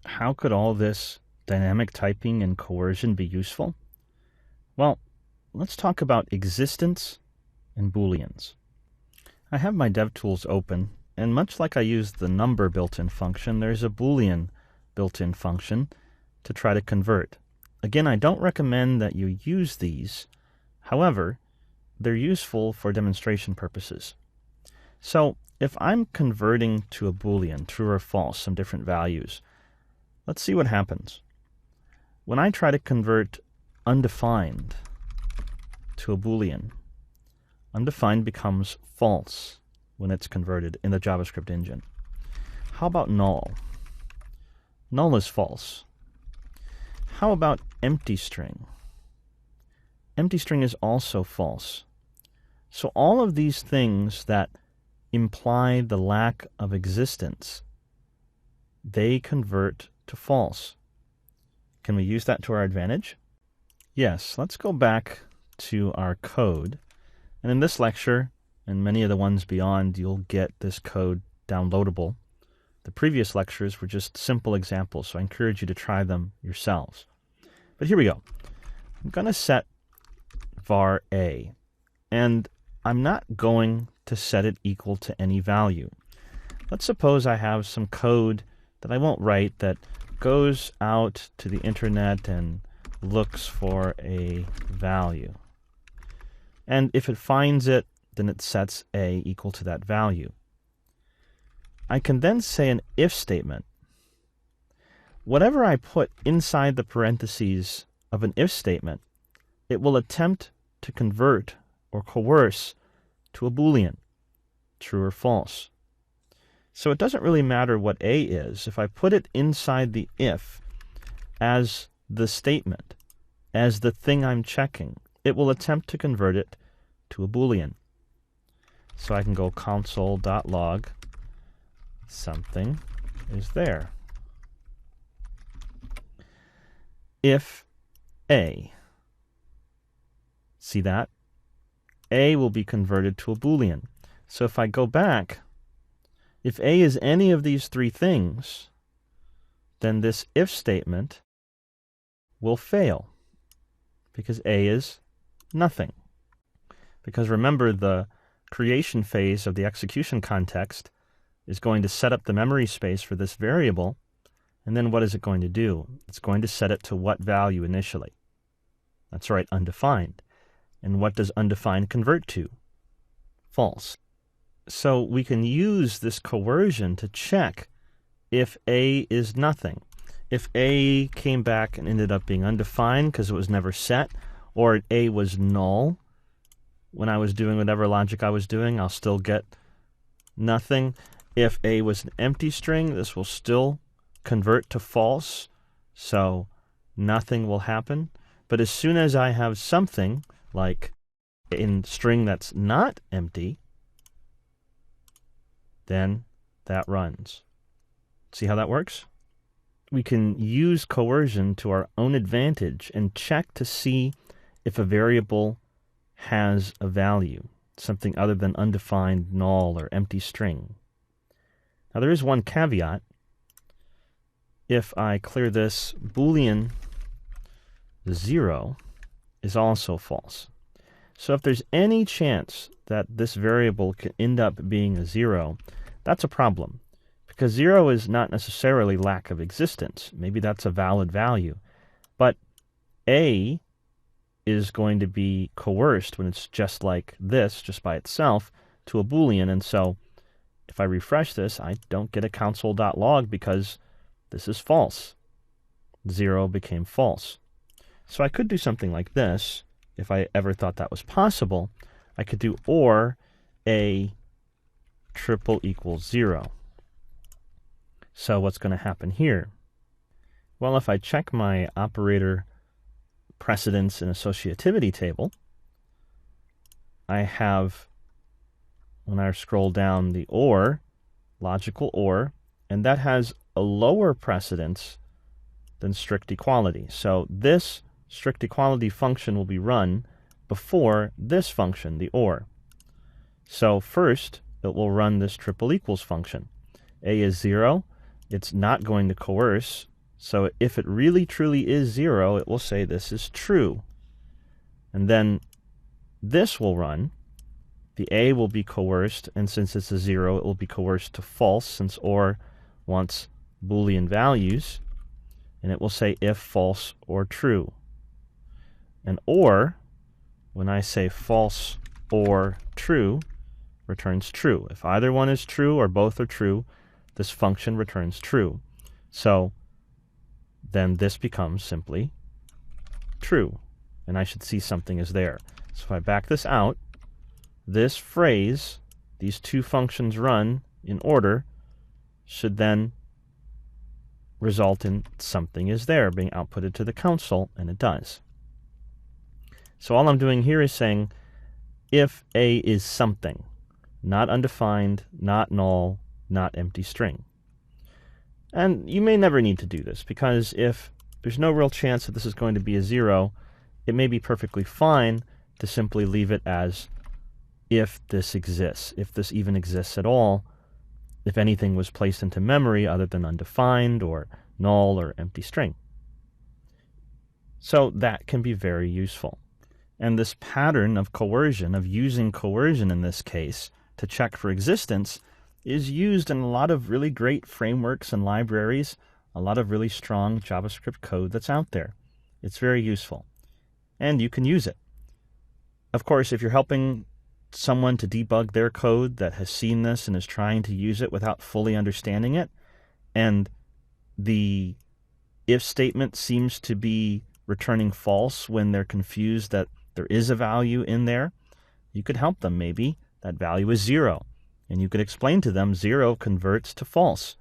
How could all this dynamic typing and coercion be useful? Well, let's talk about existence and booleans. I have my DevTools open, and much like I used the number built-in function, there's a boolean built-in function to try to convert. Again, I don't recommend that you use these. However, they're useful for demonstration purposes. So if I'm converting to a boolean, true or false, some different values, let's see what happens. When I try to convert undefined to a boolean, undefined becomes false when it's converted in the JavaScript engine. How about null? Null is false. How about empty string? Empty string is also false. So all of these things that imply the lack of existence, they convert to false. Can we use that to our advantage? Yes, let's go back to our code. And in this lecture, and many of the ones beyond, you'll get this code downloadable. The previous lectures were just simple examples, so I encourage you to try them yourselves. But here we go. I'm going to set var a, and I'm not going to set it equal to any value. Let's suppose I have some code that I won't write that goes out to the internet and looks for a value. And if it finds it, then it sets a equal to that value. I can then say an if statement. Whatever I put inside the parentheses of an if statement, it will attempt to convert or coerce to a boolean, true or false. So it doesn't really matter what a is. If I put it inside the if as the statement, as the thing I'm checking, it will attempt to convert it to a boolean. So I can go console.log something is there. If a, see that? A will be converted to a boolean. So if I go back, if a is any of these three things, then this if statement will fail because a is nothing. Because remember, the creation phase of the execution context is going to set up the memory space for this variable, and then what is it going to do? It's going to set it to what value initially? That's right, undefined. And what does undefined convert to? False. So we can use this coercion to check if a is nothing. If a came back and ended up being undefined because it was never set, or a was null, when I was doing whatever logic I was doing, I'll still get nothing. If a was an empty string, this will still convert to false, so nothing will happen. But as soon as I have something, like in string that's not empty, then that runs. See how that works? We can use coercion to our own advantage and check to see if a variable has a value, something other than undefined, null, or empty string. Now there is one caveat. If I clear this, boolean 0 is also false. So if there's any chance that this variable can end up being a 0, that's a problem. Because 0 is not necessarily lack of existence. Maybe that's a valid value. But a is going to be coerced when it's just like this, just by itself, to a boolean. And so if I refresh this, I don't get a console.log because this is false. 0 became false. So I could do something like this. If I ever thought that was possible, I could do or a triple equals 0. So what's going to happen here? Well, if I check my operator precedence and associativity table, I have, when I scroll down, the or, logical or, and that has a lower precedence than strict equality. So this strict equality function will be run before this function, the or. So first, it will run this triple equals function. A is 0. It's not going to coerce So if it really truly is 0, it will say this is true. And then this will run. The A will be coerced, and since it's a 0, it will be coerced to false, since OR wants Boolean values. And it will say if false or true. And OR, when I say false or true, returns true. If either one is true or both are true, this function returns true. So then this becomes simply true. And I should see something is there. So if I back this out, this phrase, these two functions run in order, should then result in something is there being outputted to the console, and it does. So all I'm doing here is saying if A is something, not undefined, not null, not empty string. And you may never need to do this, because if there's no real chance that this is going to be a 0, it may be perfectly fine to simply leave it as if this exists, if this even exists at all, if anything was placed into memory other than undefined or null or empty string. So that can be very useful. And this pattern of coercion, of using coercion in this case to check for existence, is used in a lot of really great frameworks and libraries, a lot of really strong JavaScript code that's out there. It's very useful, and you can use it. Of course, if you're helping someone to debug their code that has seen this and is trying to use it without fully understanding it, and the if statement seems to be returning false when they're confused that there is a value in there, you could help them. Maybe that value is 0, and you could explain to them 0 converts to false.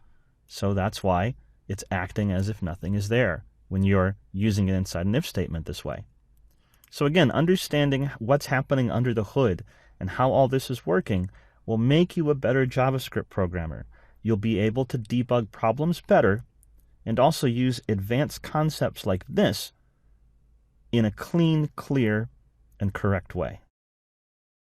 So that's why it's acting as if nothing is there when you're using it inside an if statement this way. So again, understanding what's happening under the hood and how all this is working will make you a better JavaScript programmer. You'll be able to debug problems better and also use advanced concepts like this in a clean, clear, and correct way.